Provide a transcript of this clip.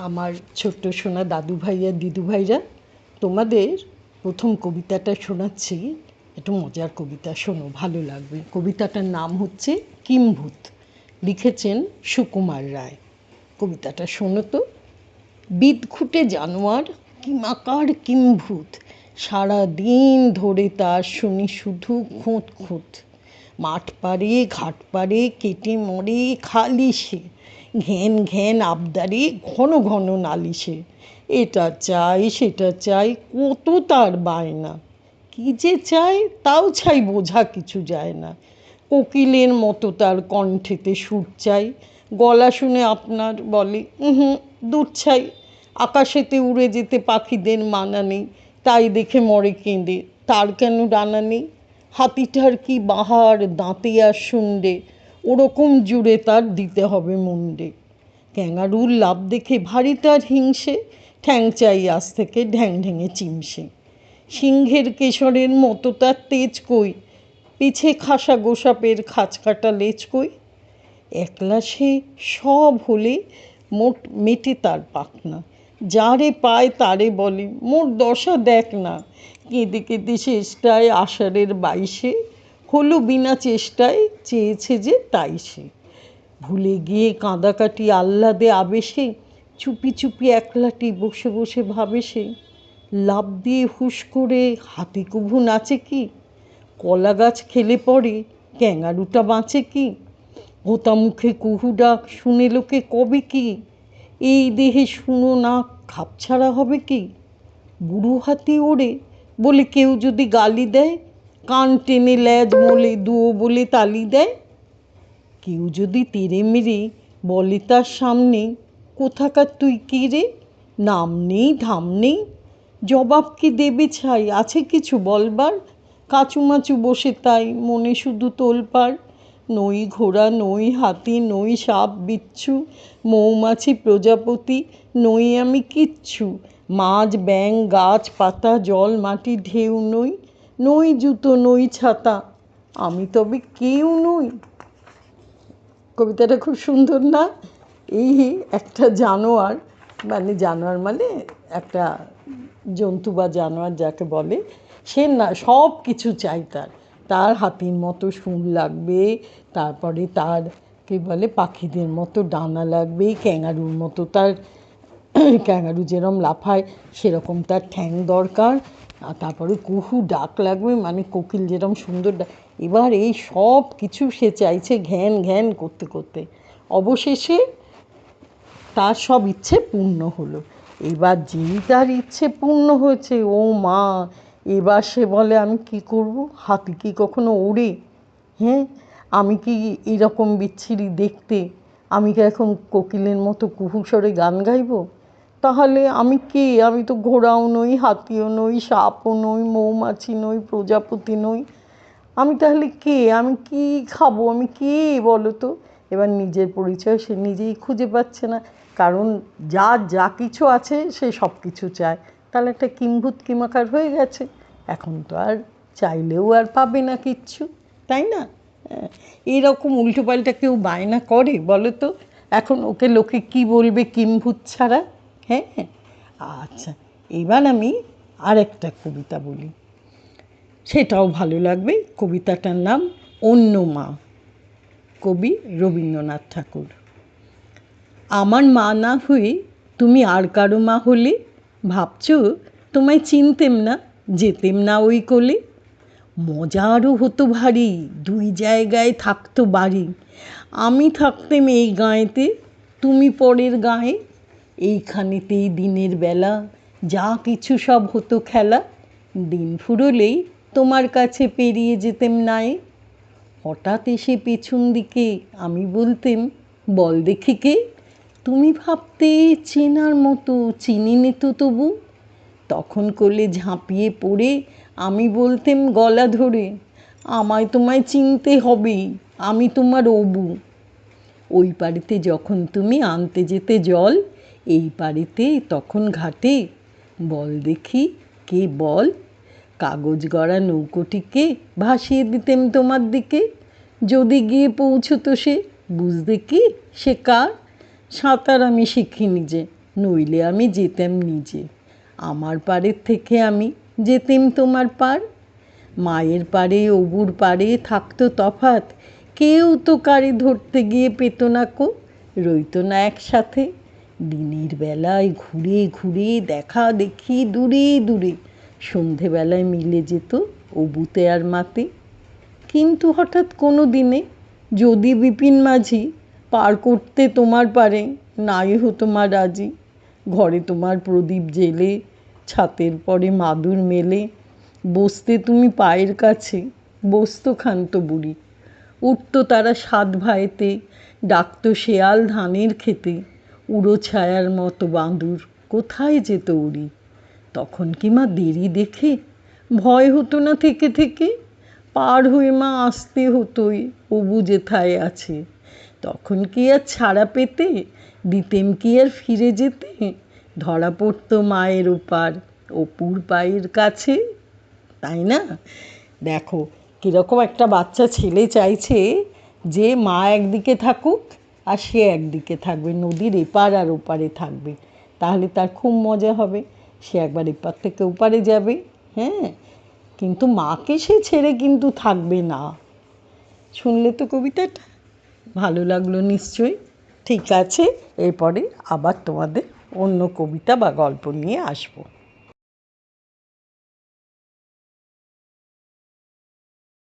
আমার ছোট্ট সোনা দাদু ভাই আর দিদু ভাইরা, তোমাদের প্রথম কবিতাটা শোনাচ্ছি। একটু মজার কবিতা, শোনো, ভালো লাগবে। কবিতাটার নাম হচ্ছে কিম্ভূত, লিখেছেন সুকুমার রায়। কবিতাটা শোনো তো। বিদঘুটে জানোয়ার, কিমাকার কিম্ভূত, সারা দিন ধরে তার শুনি শুধু খুঁত খুঁত। মাঠ পাড়ে ঘাট পাড়ে কেটে মরে খালিসে, ঘ্যান ঘ্যান আবদারে ঘন ঘন নালিশে। এটা চাই সেটা চাই কত তার বায়না, কি যে চাই তাও চাই বোঝা কিছু যায় না। কোকিলের মতো তার কণ্ঠেতে সুর চাই, গলা শুনে আপনার বলে দূর ছাই। আকাশেতে উড়ে যেতে পাখিদের মানা নেই, তাই দেখে মরে কেঁদে, তার কেন ডানা নেই। হাতিটার কি বাহার দাঁতে আর শুন্ডে, ওরকম জুড়ে তার দিতে হবে মুন্ডে। ক্যাঙারুর লাভ দেখে ভারী তার হিংসে, ঠ্যাং চাই আজ থেকে ঢ্যাং ঢ্যাঙে চিমসে। সিংহের কেশরের মতো তার তেজ কই, পিছে খাসা গোসাপের খাঁচ কাটা লেজ কই। একলা সে সব হলে মোট মেটে তার পাখনা, যারে পায় তারে বলে মোর দশা দেখ না। কেঁদে কেঁদে শেষটায় আষাঢ়ের 22-এ হলো বিনা চেষ্টায়, চেয়েছে যে তাই সে। ভুলে গিয়ে কাঁদাকাটি আহ্লাদে আবেশে, চুপি চুপি একলাটি বসে বসে ভাবে সে। লাফ দিয়ে হুশ করে হাতি কভু নাচে কি, কলা গাছ খেলে পড়ে ক্যাঙারুটা বাঁচে কি। হোতা মুখে কুহু ডাক শুনে লোকে কবে কি, এই দেহে শুনো না খাপছাড়া হবে কি। বুড়ো হাতি ওড়ে বলে কেউ যদি গালি দেয়, কান টেনে ল্যাজ মোলে দুয়ো বলে তালি দেয়। কেউ যদি তেড়ে মেরে বলে তার সামনে, কোথাকার তুই কে রে, নাম নেই ধাম নেই, জবাব কি দেবে ছাই, আছে কিছু বলবার। কাচুমাচু বসে তাই মনে শুধু তোলপাড়। নই ঘোড়া নই হাতি নই সাপ বিচ্ছু, মৌমাছি প্রজাপতি নই আমি কিচ্ছু। মাছ ব্যাঙ গাছ পাতা জল মাটি ঢেউ নই, নই জুতো নই ছাতা, আমি তবে কেউ নই। কবিতাটা খুব সুন্দর না? এই একটা জানোয়ার, মানে জানোয়ার মানে একটা জন্তু বা জানোয়ার যাকে বলে, সে না সব কিছু চাই তার। তার হাতির মতো শুঁড় লাগবে, তারপরে তার কী বলে পাখিদের মতো ডানা লাগবে, ক্যাঙারুর মতো তার ক্যাঙারু যেরকম লাফায় সেরকম তার ঠ্যাং দরকার, আর তারপরে কুহু ডাক লাগবে, মানে কোকিল যেরকম সুন্দর ডাক। এবার এই সব কিছু সে চাইছে ঘ্যান ঘ্যান করতে করতে, অবশেষে তার সব ইচ্ছে পূর্ণ হলো। এবার যেই তার ইচ্ছে পূর্ণ হয়েছে, ও মা, এবার সে বলে আমি কি করব, হাতি কি কখনো ওড়ে? হ্যাঁ, আমি কি এরকম বিচ্ছিরি দেখতে, আমি কি এখন কোকিলের মতো কুহু স্বরে গান গাইব? তাহলে আমি কে? আমি তো ঘোড়াও নই, হাতিও নই, সাপও নই, মৌমাছি নই, প্রজাপতি নই। আমি তাহলে কে? আমি কি খাবো? আমি কে বলো তো? এবার নিজের পরিচয় সে নিজেই খুঁজে পাচ্ছে না, কারণ যার যা কিছু আছে সে সব কিছু চায়। তাহলে একটা কিম্ভূত কিমাকার হয়ে গেছে, এখন তো আর চাইলেও আর পাবে না কিচ্ছু, তাই না? এইরকম উল্টোপাল্টা কেউ বায়না করে বলো তো? এখন ওকে লোকে কি বলবে কিম্ভূত ছাড়া? হ্যাঁ, আচ্ছা, এবার আমি আরেকটা কবিতা বলি, সেটাও ভালো লাগবে। কবিতাটার নাম অন্য মা, কবি রবীন্দ্রনাথ ঠাকুর। আমার মা না হয়ে তুমি আর কারো মা হলে, ভাবছো তোমায় চিনতেম না, যেতেম না ওই কোলে। মজা আরও হতো ভারী, দুই জায়গায় থাকতো বাড়ি, আমি থাকতেম এই গাঁয়েতে, তুমি পরের গাঁয়ে। এইখানেতেই দিনের বেলা যা কিছু সব হতো খেলা, দিন ফুরলেই তোমার কাছে পেরিয়ে যেতেম নাই। হঠাৎ এসে পেছন দিকে আমি বলতেম, বল দেখি কে? তুমি ভাবতে চেনার মতো, চিনি নে তো তবু। তখন কোলে ঝাঁপিয়ে পড়ে আমি বলতেম গলা ধরে, আমায় তোমায় চিনতে হবেই, আমি তোমার অবু। ওই পাড়েতে যখন তুমি আনতে যেতে জল, এই পাড়েতে তখন ঘাটে, বল দেখি কে বল। কাগজ গড়া নৌকোটিকে ভাসিয়ে দিতেম তোমার দিকে, যদি গিয়ে পৌঁছতো সে, বুঝতে কি সে কার। সাঁতার আমি শিখিনি যে, নইলে আমি যেতাম নিজে। আমার পাড়ের থেকে আমি যেতেম তোমার পার। মায়ের পাড়ে অবুর পাড়ে থাকতো তফাৎ, কেউ তো কারে ধরতে গিয়ে পেত না কো, রইতো না একসাথে। দিনের বেলায় ঘুরে ঘুরে দেখা দেখি দূরে দূরে, সন্ধেবেলায় মিলে যেত অবুতে আর মাতে। কিন্তু হঠাৎ কোনো দিনে যদি বিপিন মাঝি পার করতে তোমার পারে নাই হতো মা রাজি, ঘরে তোমার প্রদীপ জেলে, ছাতের পরে মাদুর মেলে, বসতে তুমি পায়ের কাছে, বসতো ক্ষান্ত বুড়ি। উঠত তারা 7 ভাইতে, ডাকত শেয়াল ধানের খেতে, উড়ো ছায়ার মতো বাঁদুর কোথায় যেত উড়ি। তখন কি মা দেরি দেখে ভয় হতো না থেকে থেকে, পার হয়ে মা আসতে হতোই অবু যেথায় আছে। তখন কি আর ছাড়া পেতে, দিতেম কি আর ফিরে যেতে, ধরা পড়তো মায়ের ওপার অপুর পায়ের কাছে। তাই না? দেখো কীরকম একটা বাচ্চা ছেলে চাইছে যে মা একদিকে থাকুক আর সে একদিকে থাকবে, নদীর এপার আর ওপারে থাকবে, তাহলে তার খুব মজা হবে। সে একবার এপার থেকে ওপারে যাবে, হ্যাঁ, কিন্তু মাকে সে ছেড়ে কিন্তু থাকবে না। শুনলে তো কবিতাটা? ভালো লাগলো নিশ্চয়ই। ঠিক আছে, এরপরে আবার তোমাদের অন্য কবিতা বা গল্প নিয়ে আসবো।